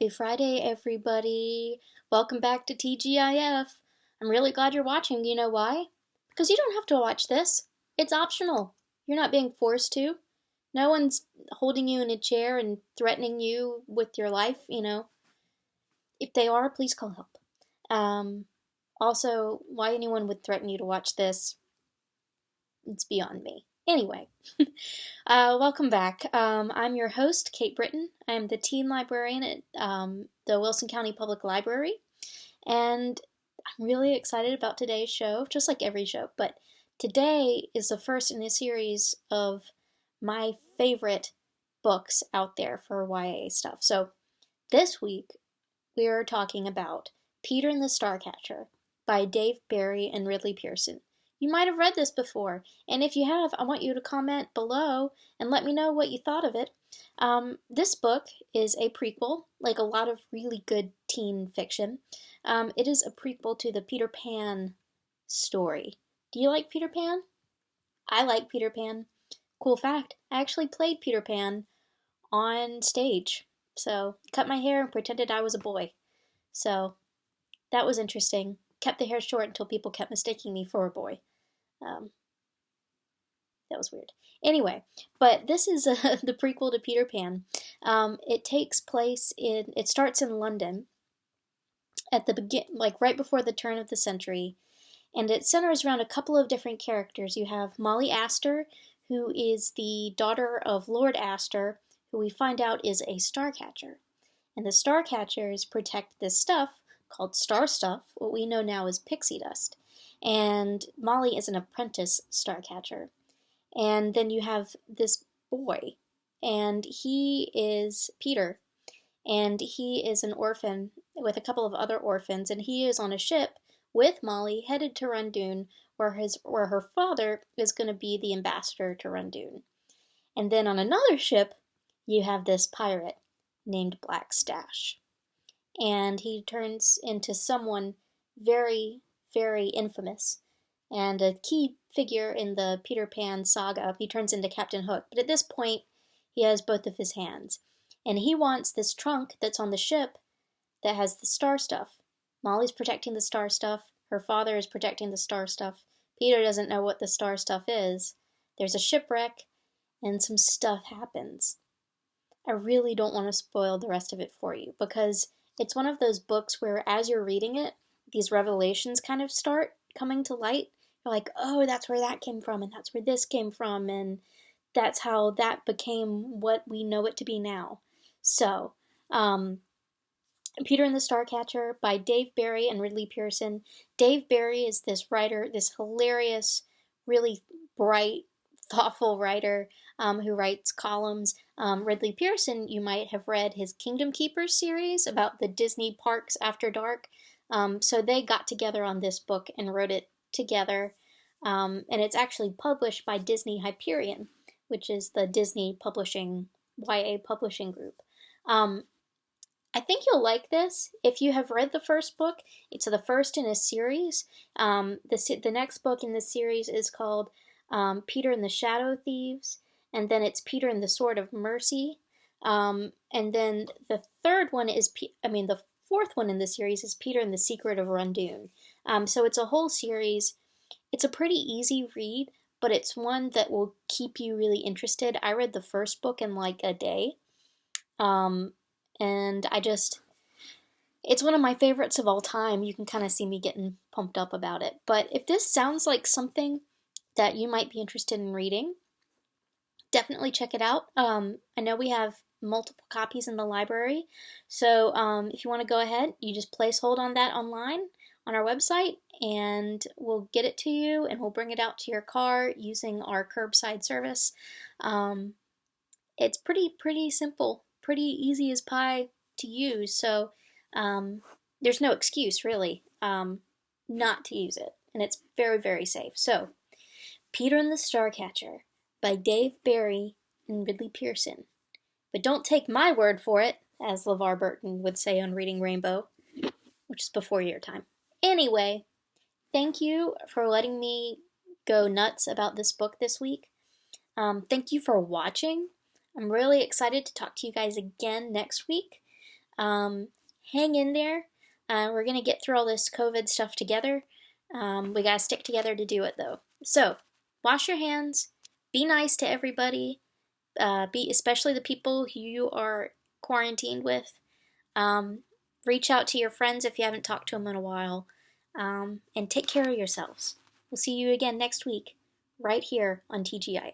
Happy Friday, everybody. Welcome back to TGIF. I'm really glad you're watching. You know why? Because you don't have to watch this. It's optional. You're not being forced to. No one's holding you in a chair and threatening you with your life. If they are, please call help. Also, why anyone would threaten you to watch this, it's beyond me. Anyway, welcome back. I'm your host, Kate Britton. I'm the teen librarian at the Wilson County Public Library, and I'm really excited about today's show, just like every show, but today is the first in a series of my favorite books out there for YA stuff. So this week, we are talking about Peter and the Starcatcher by Dave Barry and Ridley Pearson. You might have read this before, and if you have, I want you to comment below and let me know what you thought of it. This book is a prequel, like a lot of really good teen fiction. It is a prequel to the Peter Pan story. Do you like Peter Pan? I like Peter Pan. Cool fact, I actually played Peter Pan on stage. So, cut my hair and pretended I was a boy. So, that was interesting. Kept the hair short until people kept mistaking me for a boy. That was weird. Anyway, but this is the prequel to Peter Pan. It starts in London at the right before the turn of the century, and it centers around a couple of different characters. You have Molly Astor, who is the daughter of Lord Astor, who we find out is a starcatcher. And the starcatchers protect this stuff called star stuff, what we know now as pixie dust. And Molly is an apprentice starcatcher. And then you have this boy, and he is Peter, and he is an orphan with a couple of other orphans, and he is on a ship with Molly headed to Rundoon, where her father is going to be the ambassador to Rundoon. And then on another ship, you have this pirate named Black Stash. And he turns into someone very, very infamous and a key figure in the Peter Pan saga. He turns into Captain Hook, but at this point, he has both of his hands. And he wants this trunk that's on the ship that has the star stuff. Molly's protecting the star stuff. Her father is protecting the star stuff. Peter doesn't know what the star stuff is. There's a shipwreck, and some stuff happens. I really don't want to spoil the rest of it for you, because it's one of those books where as you're reading it, these revelations kind of start coming to light. You're like, oh, that's where that came from, and that's where this came from, and that's how that became what we know it to be now. So, Peter and the Starcatcher by Dave Barry and Ridley Pearson. Dave Barry is this writer, this hilarious, really bright, thoughtful writer who writes columns. Ridley Pearson, you might have read his Kingdom Keepers series about the Disney parks after dark. So they got together on this book and wrote it together. And it's actually published by Disney Hyperion, which is the Disney YA publishing group. I think you'll like this. If you have read the first book, it's the first in a series. The next book in this series is called Peter and the Shadow Thieves, and then it's Peter and the Sword of Mercy. And then the third one is, the fourth one in the series is Peter and the Secret of Rundoon. So it's a whole series. It's a pretty easy read, but it's one that will keep you really interested. I read the first book in like a day. And it's one of my favorites of all time. You can kind of see me getting pumped up about it. But if this sounds like something that you might be interested in reading, definitely check it out. I know we have multiple copies in the library. So if you want to go ahead, you just place hold on that online on our website, and we'll get it to you, and we'll bring it out to your car using our curbside service. It's pretty simple. Pretty easy as pie to use, so there's no excuse really not to use it, and it's very, very safe. So, Peter and the Starcatcher by Dave Barry and Ridley Pearson. But don't take my word for it, as LeVar Burton would say on Reading Rainbow, which is before your time. Anyway, thank you for letting me go nuts about this book this week. Thank you for watching. I'm really excited to talk to you guys again next week. Hang in there. We're going to get through all this COVID stuff together. We got to stick together to do it, though. So, wash your hands. Be nice to everybody. Especially the people who you are quarantined with. Um, Reach out to your friends if you haven't talked to them in a while. And take care of yourselves. We'll see you again next week, right here on TGIF.